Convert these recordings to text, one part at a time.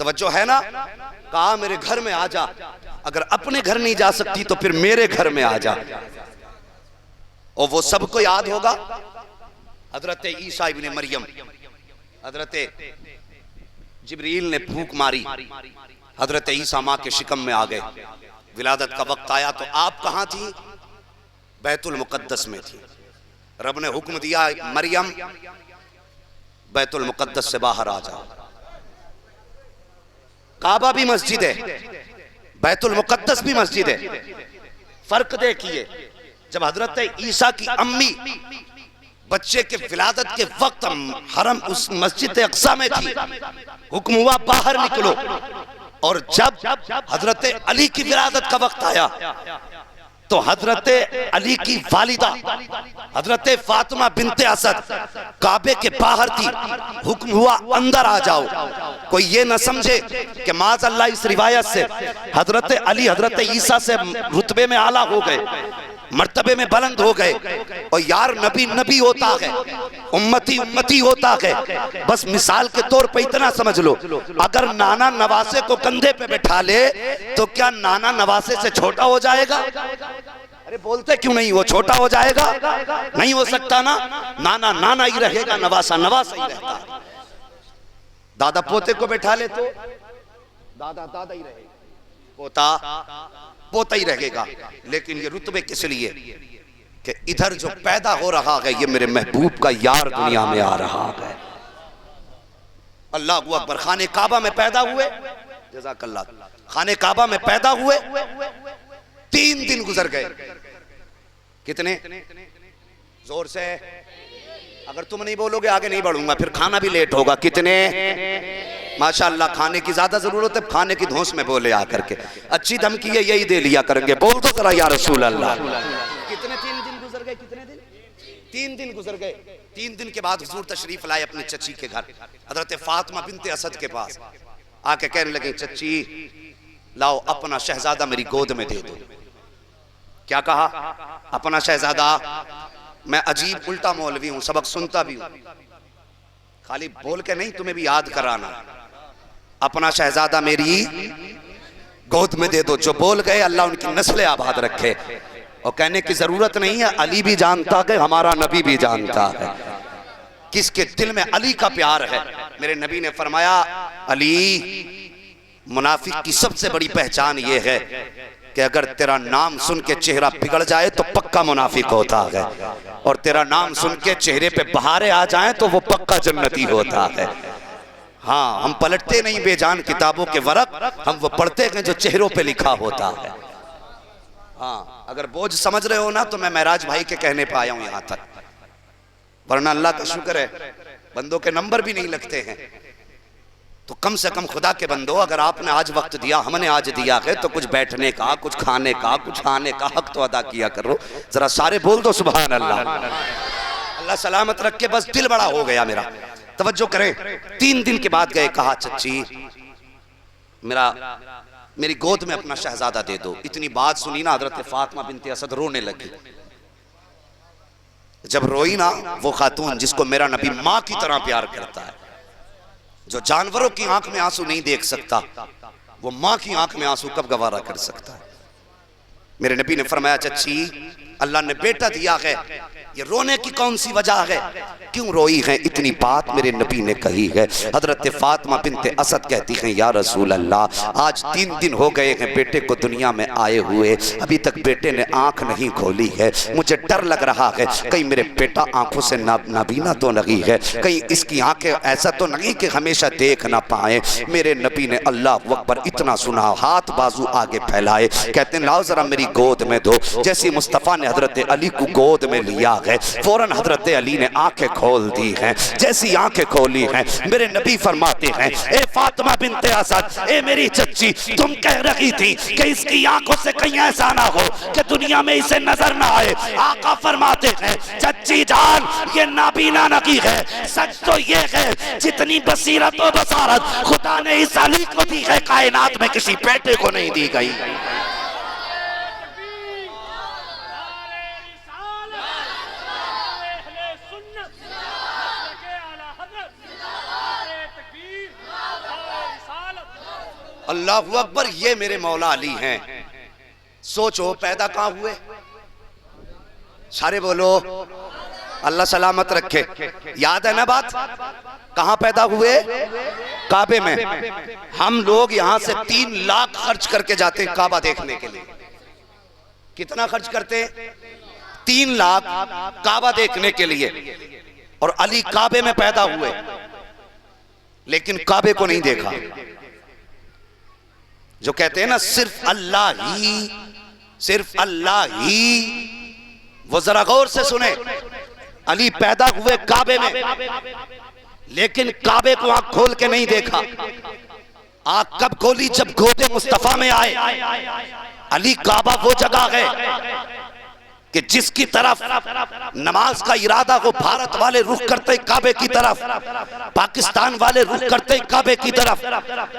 तवज्जो है ना। कहा मेरे घर में आ जा, अगर अपने घर नहीं जा सकती तो फिर मेरे घर में आ जा। और वो सबको याद होगा, हजरत ईसा इब्ने मरियम, हजरत जिब्रील ने फूंक मारी, हजरत ईसा माँ के शिकम में आ गए। विलादत का वक्त आया तो आप कहाँ थी? बैतुल मुकद्दस में थी। रब ने हुक्म दिया, मरियम बैतुल मुकद्दस से बाहर आ जाओ। काबा भी मस्जिद है, बैतुल मुकद्दस भी मस्जिद है। फर्क देखिए, जब हजरत ईसा की अम्मी बच्चे के विलादत के वक्त हरम उस मस्जिद अक्सा में थी, हुक्म हुआ बाहर निकलो। और जब हजरत अली की विलादत का वक्त आया तो हजरत अली की वालिदा हजरत फातिमा बिनते असद काबे के बाहर थी। हुक्म हुआ अंदर आ जाओ। कोई ये न समझे कि माज़अल्लाह इस रिवायत से हजरत अली हजरत ईसा से रुतबे में आला हो गए, मर्तबे में बुलंद हो गए। और यार नबी नबी होता है, उम्मती उम्मती होता है। बस मिसाल के तौर पे इतना समझ लो, अगर नाना नवासे को कंधे पे बैठा ले तो क्या नाना नवासे से छोटा हो जाएगा? अरे बोलते क्यों नहीं? वो छोटा हो जाएगा? नहीं हो सकता ना। नाना नाना ही रहेगा, नवासा नवासा ही रहता। दादा पोते को बैठा ले तो दादा दादा ही रहेगा, पोता पोता ही रहेगा। लेकिन ये रुतबे किस लिए कि इधर जो पैदा हो रहा है ये मेरे महबूब का यार दुनिया में आ रहा है। अल्लाह अकबर। खाने काबा में पैदा हुए, जज़ाकल्लाह, खाने काबा में पैदा हुए, 3 दिन गुजर गए। कितने? जोर से, अगर तुम नहीं बोलोगे आगे नहीं बढ़ूंगा, फिर खाना भी लेट होगा। कितने? माशाअल्लाह, खाने की ज्यादा जरूरत है, खाने की धौंस में बोले आकर के। अच्छी धमकी है, यही दे लिया करेंगे। बोल दो जरा या रसूल अल्लाह। कितने 3 दिन गुजर गए? कितने दिन? 3 दिन गुजर गए। 3 दिन के बाद हुजूर तशरीफ लाए अपने चची के घर, हजरत फातिमा बिनते असद के पास। आके कहने लगे, चची लाओ अपना शहजादा मेरी गोद में दे दो। क्या कहा? अपना शहजादा। मैं अजीब उल्टा मौलवी हूं, सबक सुनता भी हूं, खाली बोल के नहीं, तुम्हें भी याद कराना। अपना शहजादा मेरी गोद में दे दो। जो बोल गए अल्लाह उनकी नस्लें आबाद रखे। और कहने की जरूरत नहीं है, अली भी जानता है, हमारा नबी भी जानता है किसके दिल में अली का प्यार है। मेरे नबी ने फरमाया, अली मुनाफिक की सबसे बड़ी पहचान यह है कि अगर तेरा नाम सुन के चेहरा बिगड़ जाए तो पक्का मुनाफिक होता है, और तेरा नाम सुन के चेहरे पे बहारें आ जाएं तो वो पक्का जन्नती होता है। हाँ, हम पलटते नहीं बेजान किताबों के वरक, हम वो पढ़ते हैं जो चेहरों पे लिखा होता है। हाँ, अगर बोझ समझ रहे हो ना तो मैं महराज भाई के कहने पे आया हूं यहां तक, वरना अल्लाह का शुक्र है बंदों के नंबर भी नहीं लगते हैं। तो कम से कम खुदा के बंदो, अगर आपने आज वक्त दिया, हमने आज दिया है, तो कुछ बैठने का, कुछ खाने का, कुछ खाने का हक तो अदा किया करो। जरा सारे बोल दो सुभान अल्लाह। अल्लाह सलामत रखे। बस दिल बड़ा हो गया मेरा। तवज्जो करें। 3 दिन के बाद गए, कहा चच्ची मेरी गोद में अपना शहजादा दे दो। इतनी बात सुनी ना हजरत फातिमा बिनते असद रोने लगी। जब रोई ना वो खातून जिसको मेरा नबी माँ की तरह प्यार करता है, जो जानवरों की आंख में आंसू नहीं देख सकता, वो माँ की आंख में आंसू कब गवारा कर सकता है? मेरे नबी ने फरमाया, चच्ची अल्लाह ने बेटा दिया है, ये रोने की कौन सी वजह है? क्यों रोई है? इतनी बात मेरे नबी ने कही है। हजरत फातिमा बिनते असद कहती हैं, या रसूल अल्लाह, आज 3 दिन हो गए हैं बेटे को दुनिया में आए हुए, अभी तक बेटे ने आंख नहीं खोली है। मुझे डर लग रहा है कहीं मेरे बेटा आंखों से नाबीना तो नहीं है, कहीं इसकी आंखें ऐसा तो नहीं कि हमेशा देख ना पाए। मेरे नबी ने अल्लाह अकबर इतना सुना, हाथ बाजू आगे फैलाए, कहते हैं लाओ जरा मेरी गोद में दो। जैसे मुस्तफ़ा ने हजरत अली को गोद में लिया है, फौरन हजरत अली ने आंखें खोल दी हैं। जैसी आंखें खोली हैं, मेरे नबी फरमाते हैं, ए फातिमा बिनते असद, ए मेरी चच्ची, तुम कह रही थी कि इसकी आंखों से कहीं ऐसा ना हो कि दुनिया में इसे नजर ना आए। आका फरमाते हैं, चच्ची जान ये नाबीना नहीं है, सच तो ये है जितनी बसीरत और बसारत खुदा ने इस अली को दी है, कायनात में किसी बेटे को नहीं दी गई। अल्लाहु अकबर, ये मेरे मौला अली हैं। सोचो पैदा कहाँ हुए? सारे बोलो अल्लाह सलामत रखे। याद है ना बात? कहाँ पैदा हुए? काबे में। हम लोग यहाँ से 3 लाख खर्च करके जाते हैं काबा देखने के लिए। कितना खर्च करते हैं? 3 लाख काबा देखने के लिए। और अली काबे में पैदा हुए, लेकिन काबे को नहीं देखा। जो कहते हैं ना सिर्फ अल्लाह ही, सिर्फ अल्लाह ही, वो जरा गौर से सुने। अली पैदा हुए काबे में, लेकिन काबे को आंख खोल के नहीं देखा। आंख कब खोली? जब गोदे मुस्तफा में आए। अली काबा वो जगह है कि जिसकी तरफ नमाज का इरादा हो, भारत वाले रुख करते काबे की तरफ, पाकिस्तान वाले रुख करते काबे की तरफ,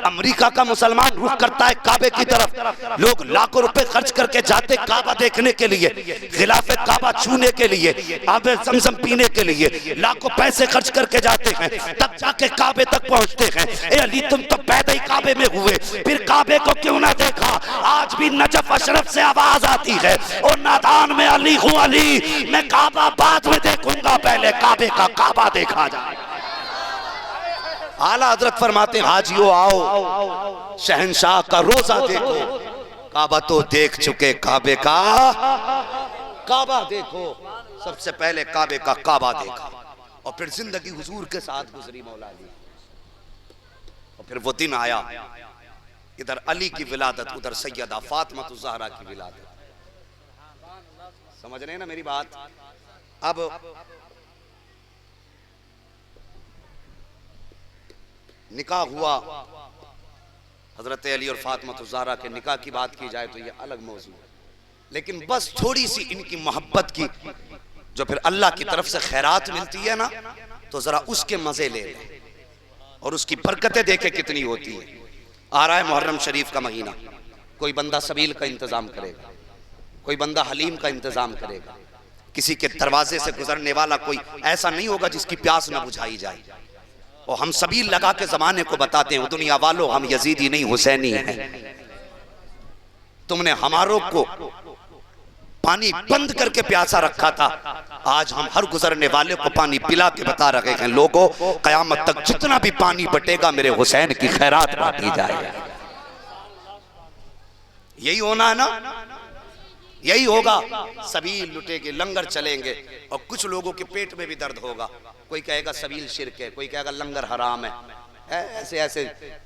अमेरिका का मुसलमान रुख करता है काबे की तरफ। लोग लाखों रुपए खर्च करके जाते काबा देखने के लिए, खिलाफे काबा छूने के लिए, आबे ज़मज़म पीने के लिए लाखों पैसे खर्च करके जाते हैं, तब जाके काबे तक पहुंचते हैं। ए अली, तुम तो पैदा ही काबे में हुए, फिर काबे को क्यों ना देखा? आज भी नजफ अशरफ से आवाज आती है, और नादान में अली हूँ अली, मैं काबा बाद में देखूंगा, पहले काबे का काबा देखा जाए। आला हजरत फरमाते हैं, हाजियो आओ शहंशाह का रोजा देखो, काबा तो देख चुके, काबे का काबा देखो। सबसे पहले काबे का काबा देखा, और फिर जिंदगी हुजूर के साथ गुजरी मौला अली। और फिर वो दिन आया, इधर अली की विलादत, उधर सैयदा फातिमा ज़हरा की विलादत। समझ रहे हैं ना मेरी बात? अब निकाह हुआ, हजरत अली और फातिमा ज़हरा के निकाह की बात की जाए तो ये अलग मौजू है, लेकिन बस थोड़ी सी इनकी मोहब्बत की जो फिर अल्लाह की तरफ से खैरात मिलती है ना, तो जरा उसके मजे ले लें और उसकी बरकतें देखें कितनी होती है। आ रहा है मुहर्रम शरीफ का महीना, कोई बंदा सबील का इंतजाम करेगा, कोई बंदा हलीम का इंतजाम करेगा, किसी के दरवाजे से गुजरने वाला कोई ऐसा नहीं होगा जिसकी प्यास न बुझाई जाए। और हम सबील लगा के जमाने को बताते हैं, दुनिया वालों हम यजीदी नहीं हुसैनी हैं। तुमने हमारों को पानी बंद करके प्यासा रखा था, आज हम हर गुजरने वाले को पानी पिला के बता रहे हैं, लोगों कयामत तक जितना भी पानी बटेगा मेरे हुसैन की खैरात बांटी जाएगी। यही होना है ना, यही होगा। सबील लुटेंगे, लंगर चलेंगे, और कुछ लोगों के पेट में भी दर्द होगा। कोई कहेगा सबील शिरक है, कोई कहेगा लंगर हराम है। ऐसे ऐसे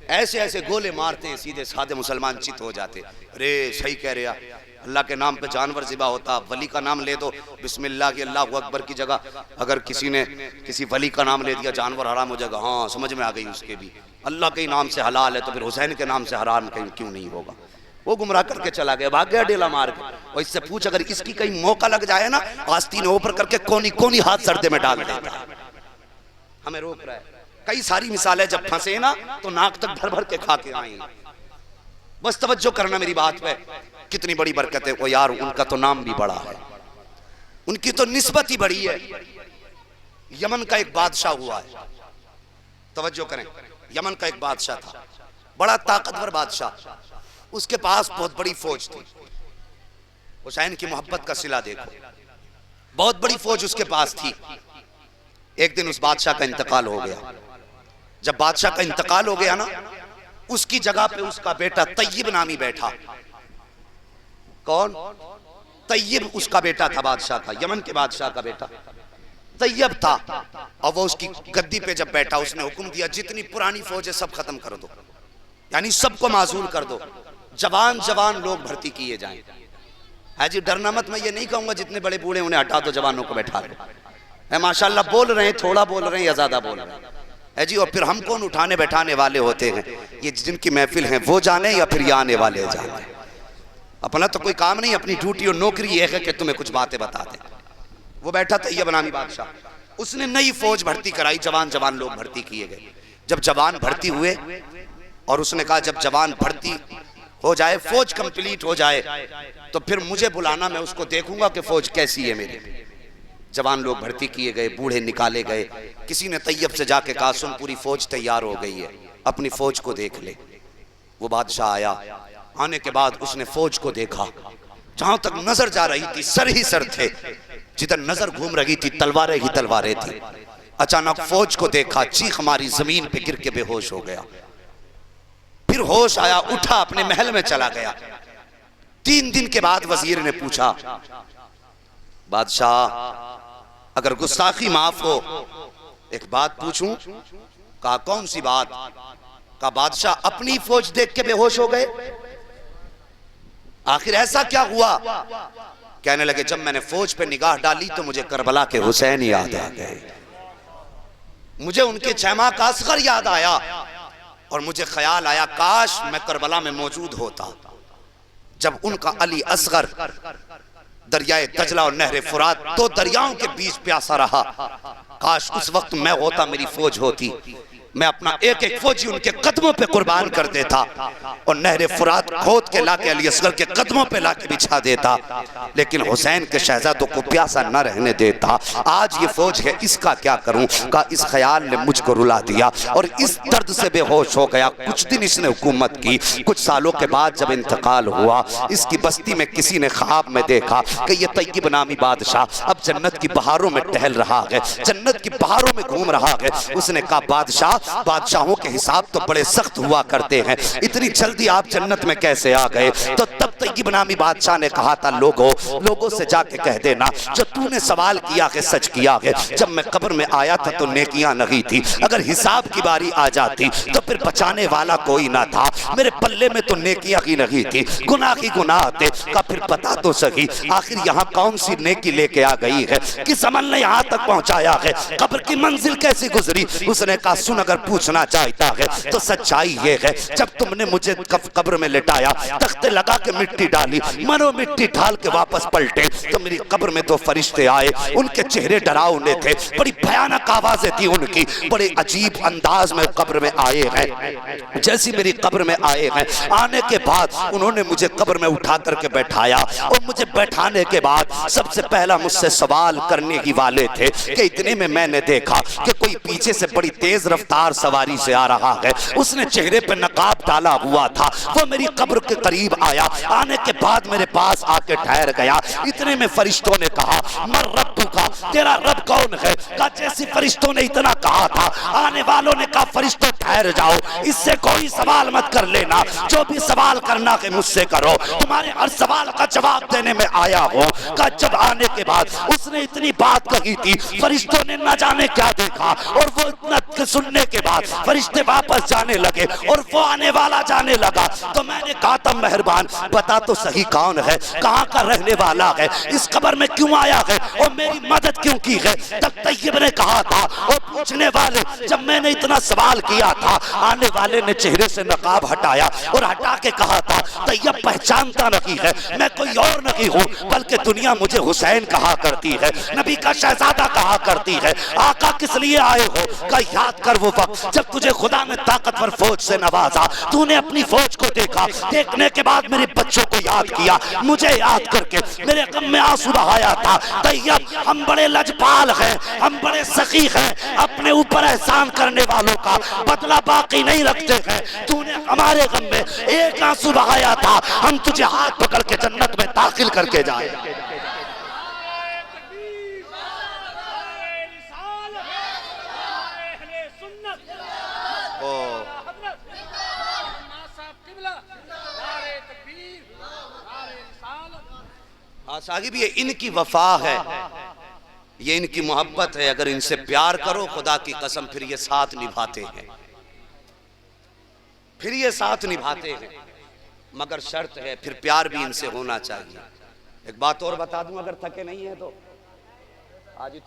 ऐसे ऐसे गोले मारते हैं, सीधे साधे मुसलमान चित हो जाते। अरे सही कह रहे हैं, अल्लाह के नाम पे जानवर ज़िबा होता, वली का नाम ले दो, बिस्मिल्लाह की अल्लाहु अकबर की जगह अगर किसी ने किसी वली का नाम ले दिया, जानवर हराम हो जाएगा। हाँ समझ में आ गई उसके भी, अल्लाह के नाम से हलाल है तो फिर हुसैन के नाम से हराम कहीं क्यों नहीं होगा? वो गुमराह करके चला गया, भाग गया डेला मार के। और इससे पूछ, अगर इसकी कहीं मौका लग जाए ना, आस्तीन ऊपर करके कोनी कोनी हाथ सर्दे में डाल देता है। हमें रोक रहा है। कई सारी मिसालें, जब फंसे ना तो नाक तक भर भर के खा के आए। बस तवज्जो करना मेरी बात पे, कितनी बड़ी बरकत है। वो यार उनका तो नाम भी बड़ा है, उनकी तो निस्बत ही बड़ी है। यमन का एक बादशाह हुआ है, तवज्जो करें, यमन का एक बादशाह था, बड़ा ताकतवर बादशाह, उसके पास बहुत बड़ी फौज थी। हुसैन की मोहब्बत का सिला देखो, बहुत बड़ी फौज उसके पास थी। एक दिन उस बादशाह का इंतकाल हो गया। जब बादशाह का इंतकाल हो गया ना, उसकी जगह पे उसका बेटा तय्यब नामी बैठा। कौन? तय्यब उसका बेटा था, बादशाह का, यमन के बादशाह का बेटा तय्यब था। और वो उसकी गद्दी पे जब बैठा, उसने हुक्म दिया जितनी पुरानी फौज है सब खत्म कर दो, यानी सबको माजूल कर दो, जवान जवान लोग भर्ती किए जाएं। है जी, डरना मत। मैं ये नहीं कहूंगा जितने बड़े बूढ़े उन्हें हटा दो, जवानों को बैठा दो। है माशाल्लाह, बोल रहे हैं, थोड़ा बोल रहे हैं या ज्यादा बोल रहे हैं? है जी। और फिर हम कौन उठाने बैठाने वाले होते हैं? ये जिनकी महफिल है वो जाने या फिर ये आने वाले जाने। अपना तो कोई काम नहीं, अपनी ड्यूटी और नौकरी ये है कि तुम्हें कुछ बातें बताते। वो बैठा तय्यब नामी बादशाह, उसने नई फौज भर्ती कराई, जवान जवान लोग भर्ती किए गए। जब जवान भर्ती हुए और उसने कहा जब जवान भर्ती हो जाए, फौज कंप्लीट हो जाए, तो फिर मुझे बुलाना, मैं उसको देखूंगा कि फौज कैसी है मेरी। जवान लोग भर्ती किए गए, बूढ़े निकाले गए। किसी ने तय्यब से जाके कहा सुन, पूरी फौज तैयार हो गई है, अपनी फौज को देख ले। वो बादशाह आया, आने के बाद उसने फौज को देखा, जहां तक नजर जा रही थी सर ही सर थे, जिधर नजर घूम रही थी तलवारें ही तलवारें थी। अचानक फौज को देखा, चीख मारी, जमीन पे गिर के बेहोश हो गया। फिर होश आया, उठा, अपने महल में चला गया। 3 दिन के बाद वजीर ने पूछा, बादशाह अगर गुस्ताखी माफ हो एक बात पूछूं? कहा कौन सी बात? कहा बादशाह अपनी फौज देख के बेहोश हो गए, आखिर ऐसा क्या हुआ? कहने लगे जब मैंने फौज पे निगाह डाली तो मुझे करबला के हुसैन याद आ गए, मुझे उनके छैमा का असगर याद आया, और मुझे ख्याल आया काश मैं करबला में मौजूद होता जब उनका अली असगर दरियाए दजला और नहरे फुरात 2 दरियाओं के बीच प्यासा रहा। काश उस वक्त मैं होता, मेरी फौज होती, मैं अपना एक एक फौजी उनके कदमों पे कुर्बान कर देता और नहरे फुरात खोद के लाके अली असगर के कदमों पे लाके बिछा देता, लेकिन हुसैन के शहजादों को प्यासा न रहने देता। आज ये फौज है, इसका क्या करूं? का इस ख्याल ने मुझको रुला दिया और इस दर्द से बेहोश हो गया। कुछ दिन इसने हुकूमत की, कुछ सालों के बाद जब इंतकाल हुआ, इसकी बस्ती में किसी ने ख्वाब में देखा कि ये तय्यब नामी बादशाह अब जन्नत की बहारों में टहल रहा है, जन्नत की बहारों में घूम रहा है। उसने कहा बादशाह, बादशाहों के हिसाब तो बड़े सख्त हुआ करते हैं, इतनी जल्दी आप जन्नत में कैसे आ गए? तो तब तय्यब नामी बादशाह ने कहा था लोगों से जाके कह देना जो तूने सवाल किया है सच किया है। जब मैं कब्र में आया था तो नेकियां नहीं थी, अगर हिसाब की बारी आ जाती तो फिर बचाने वाला कोई ना था, मेरे पल्ले में तो नेकियां ही नहीं थी, गुनाह ही गुनाह थे। का फिर पता तो सही आखिर यहाँ कौन सी नेकी लेके आ गई है, किस अमल ने यहाँ तक पहुंचाया है, कब्र की मंजिल कैसी गुजरी? उसने कहा सुन, अगर पूछना चाहता है तो सच्चाई ये है, जब तुमने मुझे कब्र में लिटाया, तख्ते लगा के मिट्टी डाली, मनो मिट्टी ढाल के वापस पलटे तो मेरी कब्र में 2 फरिश्ते आए, उनके चेहरे डरावने थे, बड़ी भयानक आवाजें थी उनकी, बड़े अजीब अंदाज में कब्र में आए हैं। जैसी मेरी कब्र में आए हैं, आने के बाद उन्होंने मुझे कब्र में उठा करके बैठाया और मुझे बैठाने के बाद सबसे पहला मुझसे सवाल करने ही वाले थे कि इतने में मैंने देखा कि कोई पीछे से बड़ी तेज रफ्तार सवारी से आ रहा है, उसने चेहरे पे नकाब डाला हुआ था, वो मेरी कब्र के करीब आया, आने के बाद मेरे पास आके ठहर गया। इतने में फरिश्तों ने कहा मर रब्बु का, तेरा रब कौन है? का जैसे फरिश्तों ने इतना कहा था, आने वालों ने कहा फरिश्तों ठहर जाओ, इससे कोई सवाल मत कर लेना, जो भी सवाल करना है मुझसे करो, तुम्हारे हर सवाल का जवाब देने में आया हो। का जब आने के बाद उसने इतनी बात कही थी, फरिश्तों ने न जाने क्या देखा, और वो इतना सुनने के बाद फरिश्ते वापस जाने लगे और वो आने वाला जाने लगा। तो मैंने कहा था मेहरबान बता तो सही कौन है, कहाँ का रहने वाला है, इस कब्र में क्यों आया है और मेरी मदद क्यों की है? तब तय्यब ने कहा था, और पूछने वाले जब मैंने इतना सवाल किया था, आने वाले ने चेहरे से नकाब हटाया और हटा के कहा था तय्यब पहचानता नहीं है, मैं कोई और नहीं हूँ, बल्कि दुनिया मुझे हुसैन कहा करती है, नबी का शहजादा कहा करती है। आका किस लिए आए हो? का याद कर वो वक्त जब तुझे खुदा ने ताकतवर फौज से नवाजा, तूने अपनी फौज को देखा, देखने के बाद मेरे बच्चों को याद किया, मुझे याद करके मेरे गम में आंसू बहाया था। तय्यब हम बड़े लजपाल हैं, हम बड़े सखी हैं, अपने ऊपर एहसान करने वालों का बदला बाकी नहीं रखते हैं। तूने हमारे गम में एक आंसू बहाया था, हम तुझे हाथ पकड़ के जन्नत में दाखिल करके जाए। हाँ साहिब, ये इनकी वफा है, ये इनकी मोहब्बत है। अगर इनसे प्यार करो खुदा की कसम फिर ये साथ निभाते हैं, फिर ये साथ निभाते हैं, मगर शर्त है फिर प्यार भी इनसे होना चाहिए। एक बात और बता दूं, अगर थके नहीं है तो आज